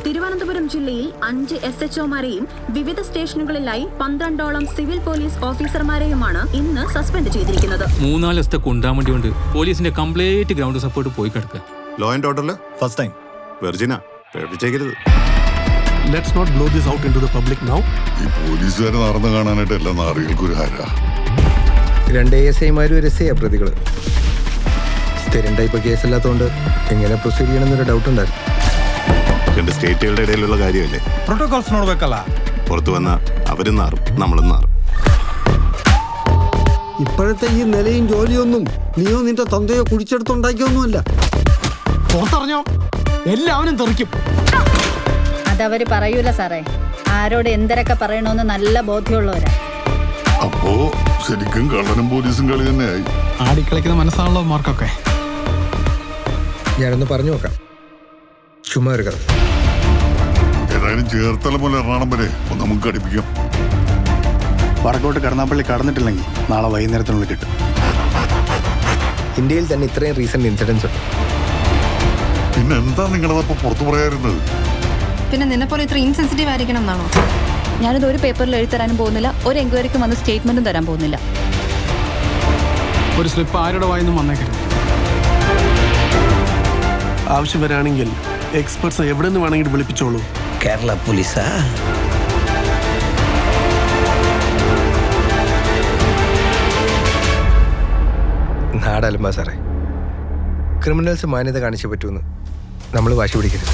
തിരുവനന്തപുരം ജില്ലയിൽ 5 SHOമാരെയും വിവിധ സ്റ്റേഷനുകളിലായി 12ഓളം civil police ഓഫീസർമാരെയുമാണ് ഇന്ന് സസ്പെൻഡ് ചെയ്തിരിക്കുന്നത്. 3-4 ദിവസത്തെ കൊണ്ടാമണ്ടി കൊണ്ട് പോലീസിന്റെ കംപ്ലീറ്റ് ഗ്രൗണ്ട് സപ്പോർട്ട് പോയി കിടക്കുക. ലോ ആൻഡ് ഓർഡറില് ഫസ്റ്റ് ടൈം വെർജിന പേടിച്ചേക്കരുത്. Let's not blow this out into the public now. ഈ പോലീസുകാരെ നടന്നു കാണാനായിട്ട് എല്ലാ നാറികൾക്കൊരു ഹര. 2 ASIമാരും ഒരു SI പ്രതികള്. സ്ഥിരം ടൈപ്പ് കേസല്ലാത്തതുകൊണ്ട് എങ്ങനെ പ്രൊസീഡ് ചെയ്യണമെന്നൊരു ഡൗട്ട് ഉണ്ടായിരുന്നു. 2 സ്റ്റേറ്റുകളുടെ ഇടയിലുള്ള കാര്യമല്ലേ. പ്രോട്ടോകോൾസ് നോಡ್ಬೇಕಲ್ಲ. പുറത്തു വന്ന അവരും നാറും നമ്മളും നാറും. ഇപ്പോഴത്തെ ഈ നിലയും ജോലിയൊന്നും നീയോ നിന്റെ തന്തയോ കുടിച്ചെടുത്തുണ്ടാക്കിയൊന്നുമല്ല. പുറത്തറിഞ്ഞോ എല്ലാവരും തെറിക്കും. അതവര് പറയൂല സാറേ. ആരോട് എന്തരൊക്കെ പറയണോന്ന് നല്ല ബോധ്യമുള്ളവരാ. അപ്പോ ശരിക്കും കള്ളനും പോലീസും കളി തന്നെയായി. ആടിക്കളിക്കുന്ന മനസ്സാണല്ലോ മാർക്കൊക്കെ. ഞാനൊന്ന് പറഞ്ഞു നോക്കാം. ചുമ്മാ ഒരു കഥ. ഏതായാലും ചേർത്തല പോലെ എറണാകുളം വരെ ഒന്ന് നമുക്ക് അടുപ്പിക്കാം. വടക്കോട്ട് കടന്നാപ്പള്ളി കടന്നിട്ടില്ലെങ്കിൽ നാളെ വൈകുന്നേരത്തിനുള്ളിൽ കിട്ടും. ഇന്ത്യയിൽ തന്നെ ഇത്രയും റീസെന്റ് ഇൻസിഡൻസ് ഉണ്ട്. പിന്നെ എന്താ നിങ്ങളതപ്പോ പുറത്തു പറയാറുന്നത്? പിന്നെ നിന്നെ പോലെ ഇത്ര ഇൻസെൻസിറ്റീവ് ആയിരിക്കണം എന്നാണോ? ഞാനിത് ഒരു പേപ്പറിൽ എഴുതി തരാനും പോകുന്നില്ല, ഒരു എൻക്വയറിക്കും വന്ന് സ്റ്റേറ്റ്മെന്റും തരാൻ പോകുന്നില്ല. ഒരു സ്ലിപ്പ് ആരുടെ വായിന്നും വന്നേക്കരുത്. ആവശ്യം വരാണെങ്കിൽ എക്സ്പെർട്സ് എവിടെ നിന്ന് വേണമെങ്കിലും വിളിപ്പിച്ചോളൂ. കേരള പോലീസാ? നാടലമ്പ സാറേ. ക്രിമിനൽസ് മാന്യത കാണിച്ചേ പറ്റൂന്ന് നമ്മൾ വാശി പിടിക്കരുത്.